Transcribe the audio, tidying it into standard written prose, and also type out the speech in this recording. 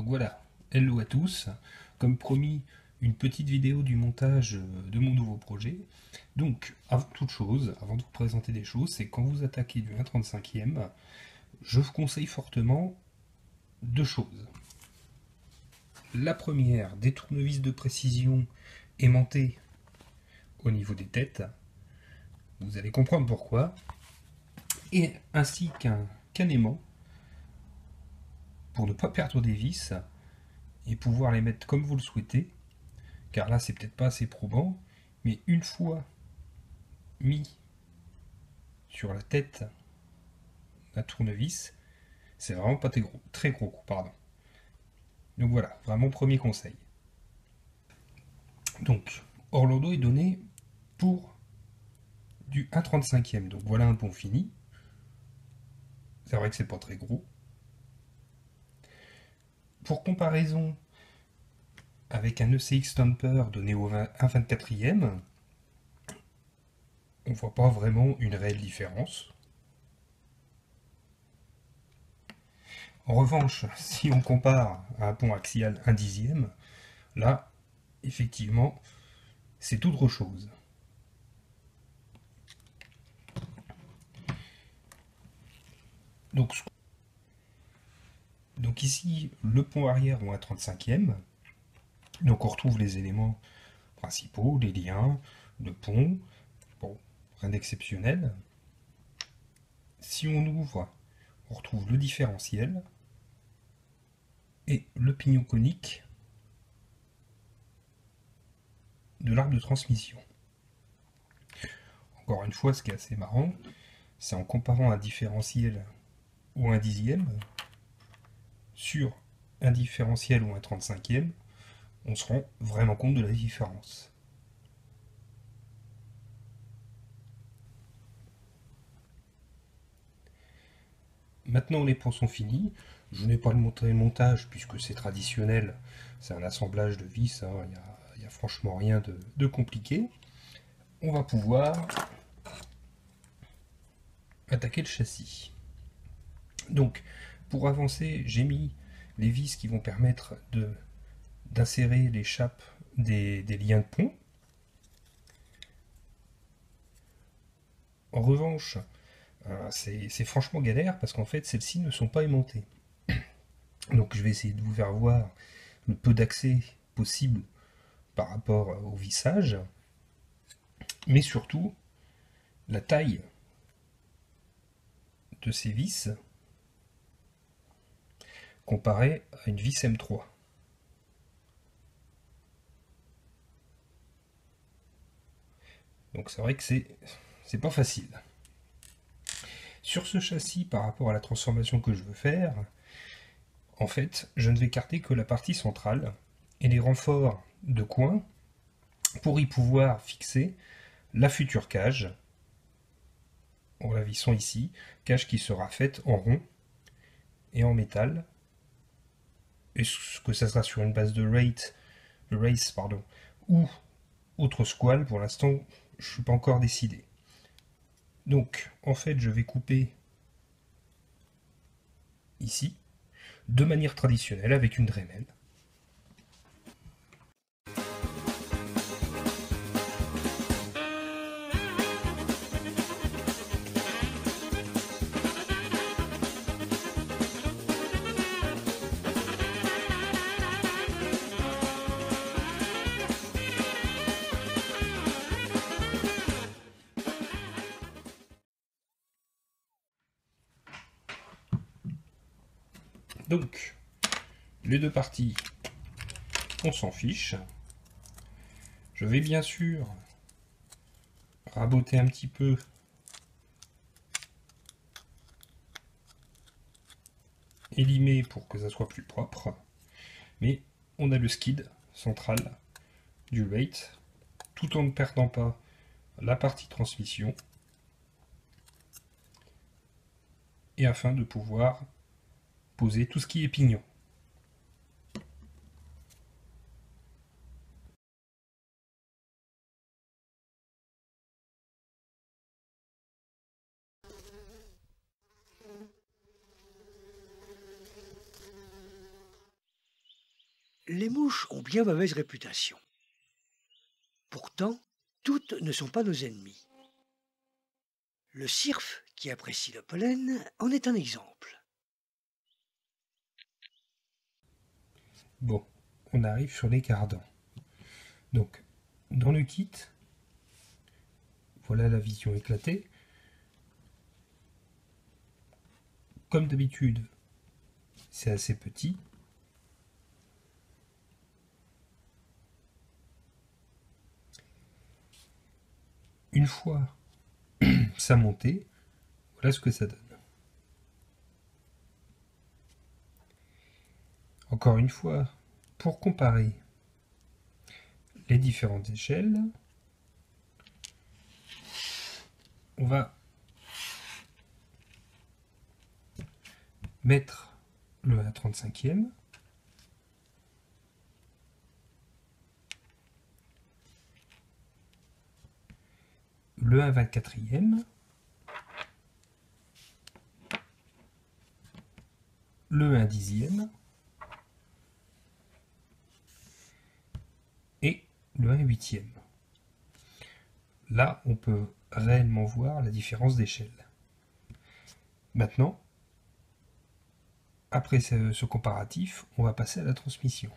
Donc voilà, hello à tous. Comme promis, une petite vidéo du montage de mon nouveau projet. Donc, avant toute chose, avant de vous présenter des choses, c'est quand vous attaquez du 1/35e, je vous conseille fortement deux choses. La première, des tournevis de précision aimantés au niveau des têtes. Vous allez comprendre pourquoi. Et ainsi qu'un aimant pour ne pas perdre des vis et pouvoir les mettre comme vous le souhaitez, car là c'est peut-être pas assez probant, mais une fois mis sur la tête d'un tournevis, c'est vraiment pas très gros, pardon. Donc voilà, vraiment premier conseil. Donc, Orlando est donné pour du 1/35e, donc voilà un pont fini. C'est vrai que c'est pas très gros. Pour comparaison avec un ECX Stomper donné au 1/24e, on voit pas vraiment une réelle différence. En revanche, si on compare à un pont axial 1/10e, là, effectivement, c'est autre chose. Donc ici, le pont arrière ou un 35e. Donc on retrouve les éléments principaux, les liens, le pont. Bon, rien d'exceptionnel. Si on ouvre, on retrouve le différentiel et le pignon conique de l'arc de transmission. Encore une fois, ce qui est assez marrant, c'est en comparant un différentiel ou un 10e sur un différentiel ou un 35e, on se rend vraiment compte de la différence. Maintenant les ponts sont finis. Je n'ai pas montré le montage puisque c'est traditionnel, c'est un assemblage de vis, hein, il n'y a franchement rien de compliqué. On va pouvoir attaquer le châssis. Donc pour avancer, j'ai mis les vis qui vont permettre d'insérer les chappes des liens de pont. En revanche, c'est franchement galère parce qu'en fait celles-ci ne sont pas aimantées. Donc je vais essayer de vous faire voir le peu d'accès possible par rapport au vissage, mais surtout la taille de ces vis comparée à une vis M3. Donc c'est vrai que c'est pas facile. Sur ce châssis, par rapport à la transformation que je veux faire, en fait, je ne vais écarter que la partie centrale et les renforts de coin pour y pouvoir fixer la future cage, en la vissant ici, cage qui sera faite en rond et en métal, et que ça sera sur une base de race pardon, ou autre squale, pour l'instant je ne suis pas encore décidé. Donc en fait je vais couper ici de manière traditionnelle avec une Dremel. Donc les deux parties, on s'en fiche. Je vais bien sûr raboter un petit peu et limer pour que ça soit plus propre. Mais on a le skid central du rate, tout en ne perdant pas la partie transmission, et afin de pouvoir poser tout ce qui est pignon. Les mouches ont bien mauvaise réputation. Pourtant, toutes ne sont pas nos ennemis. Le cirfe, qui apprécie le pollen, en est un exemple. Bon, on arrive sur les cardans. Donc, dans le kit, voilà la vision éclatée. Comme d'habitude, c'est assez petit. Une fois ça monté, voilà ce que ça donne. Encore une fois, pour comparer les différentes échelles, on va mettre le 1/35e, le 1/24e, le 1/10e et le 1/8e. Là, on peut réellement voir la différence d'échelle. Maintenant, après ce comparatif, on va passer à la transmission.